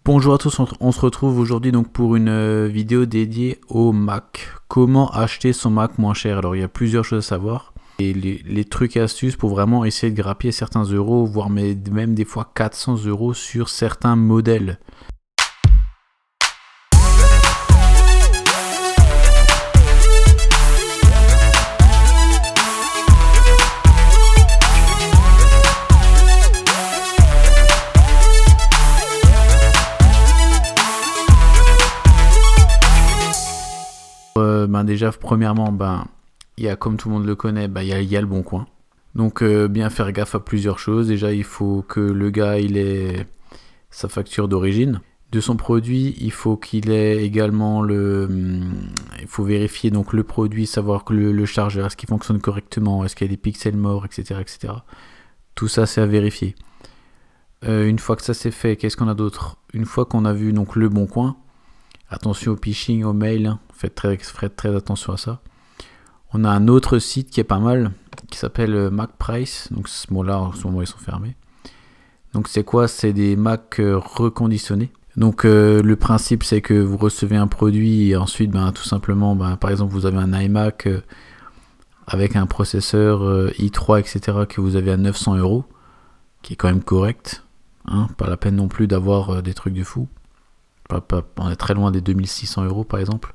Bonjour à tous, on se retrouve aujourd'hui donc pour une vidéo dédiée au Mac. Comment acheter son Mac moins cher? Alors il y a plusieurs choses à savoir. Et les trucs et astuces pour vraiment essayer de grappiller certains euros, voire même des fois 400 € sur certains modèles. Déjà premièrement il y a, comme tout le monde le connaît, il y a le Bon Coin. Donc bien faire gaffe à plusieurs choses. Déjà il faut que le gars il ait sa facture d'origine de son produit. Il faut qu'il ait également il faut vérifier donc le produit, savoir que le chargeur, est-ce qu'il fonctionne correctement, est-ce qu'il y a des pixels morts, etc. Tout ça c'est à vérifier. Une fois que ça c'est fait, qu'est-ce qu'on a d'autre? Une fois qu'on a vu donc le Bon Coin, attention au phishing, au mail, hein. Faites très attention à ça. On a un autre site qui est pas mal, qui s'appelle MacPrice. Donc là en ce moment ils sont fermés. Donc c'est quoi? C'est des Mac reconditionnés. Donc le principe c'est que vous recevez un produit et ensuite tout simplement, par exemple vous avez un iMac avec un processeur i3 etc. que vous avez à 900 €, qui est quand même correct, hein. Pas la peine non plus d'avoir des trucs de fou. On est très loin des 2600 € par exemple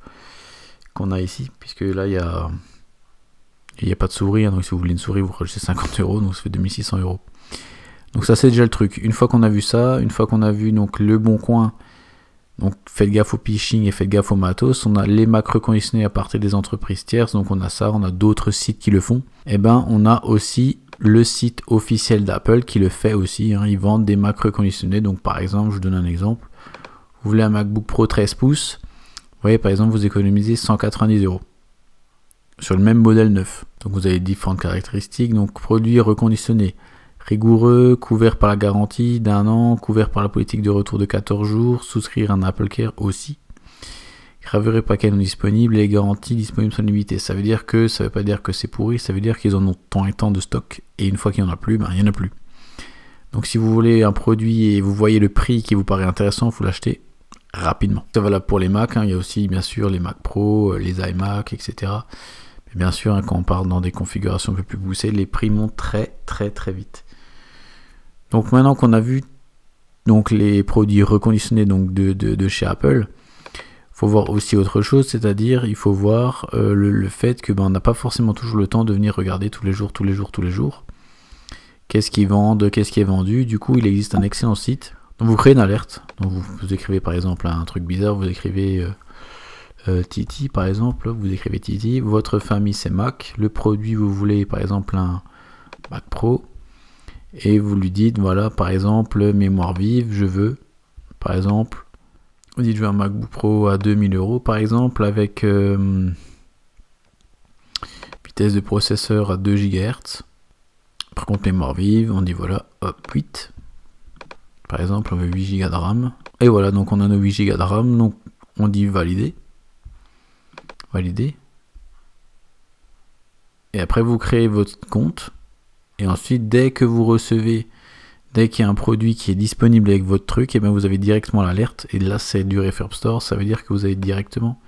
qu'on a ici, puisque là il y a pas de souris, hein, donc si vous voulez une souris vous rajoutez 50 €, donc ça fait 2600 €. Donc ça c'est déjà le truc. Une fois qu'on a vu ça, une fois qu'on a vu donc le Bon Coin, donc faites gaffe au phishing et faites gaffe au matos. On a les Mac reconditionnés à partir des entreprises tierces, donc on a ça, on a d'autres sites qui le font. Et on a aussi le site officiel d'Apple qui le fait aussi, hein. Ils vendent des Mac reconditionnés. Donc par exemple, je vous donne un exemple. Vous voulez un MacBook Pro 13 pouces, vous voyez par exemple vous économisez 190 € sur le même modèle neuf. Donc vous avez différentes caractéristiques. Donc produit reconditionné, rigoureux, couvert par la garantie d'1 an, couvert par la politique de retour de 14 jours, souscrire un Apple Care aussi. Gravure et paquet non disponible, et les garanties disponibles sont limitées. Ça veut dire que, ça veut pas dire que c'est pourri, ça veut dire qu'ils en ont tant et tant de stock, et une fois qu'il n'y en a plus, il n'y en a plus. Donc si vous voulez un produit et vous voyez le prix qui vous paraît intéressant, vous l'achetez rapidement. C'est valable pour les Mac, hein. Il y a aussi bien sûr les Mac Pro, les iMac, etc. Mais bien sûr, hein, quand on part dans des configurations un peu plus poussées, les prix montent très vite. Donc maintenant qu'on a vu donc les produits reconditionnés donc de chez Apple, faut voir aussi autre chose, c'est-à-dire il faut voir le fait que on n'a pas forcément toujours le temps de venir regarder tous les jours. Qu'est-ce qu'ils vendent, qu'est-ce qui est vendu. Du coup, il existe un excellent site. Donc vous créez une alerte. Donc vous écrivez par exemple un truc bizarre, vous écrivez Titi par exemple, vous écrivez Titi, votre famille c'est Mac, le produit vous voulez par exemple un Mac Pro, et vous lui dites voilà par exemple mémoire vive, je veux par exemple, vous dites je veux un MacBook Pro à 2000 € par exemple avec vitesse de processeur à 2 GHz. Par contre mémoire vive, on dit voilà, hop, 8. Par exemple, on veut 8 Go de RAM. Et voilà, donc on a nos 8 Go de RAM, donc on dit valider. Valider. Et après vous créez votre compte. Et ensuite, dès que vous recevez, dès qu'il y a un produit qui est disponible avec votre truc, et vous avez directement l'alerte. Et là c'est du Refurb Store, ça veut dire que vous avez directement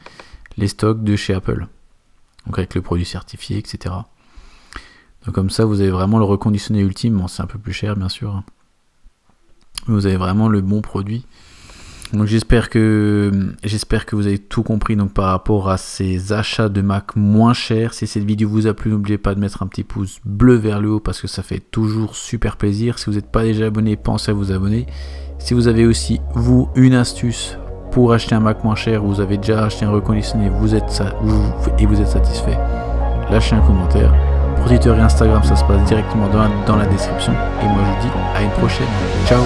les stocks de chez Apple. Donc avec le produit certifié, etc. Donc comme ça vous avez vraiment le reconditionné ultime. Bon, c'est un peu plus cher bien sûr, hein. Vous avez vraiment le bon produit. Donc j'espère que vous avez tout compris donc par rapport à ces achats de Mac moins chers. Si cette vidéo vous a plu, n'oubliez pas de mettre un petit pouce bleu vers le haut parce que ça fait toujours super plaisir. Si vous n'êtes pas déjà abonné, pensez à vous abonner. Si vous avez aussi vous une astuce pour acheter un Mac moins cher, vous avez déjà acheté un reconditionné, vous êtes satisfait, lâchez un commentaire. Pour Twitter et Instagram, ça se passe directement dans la description. Et moi je vous dis à une prochaine. Ciao.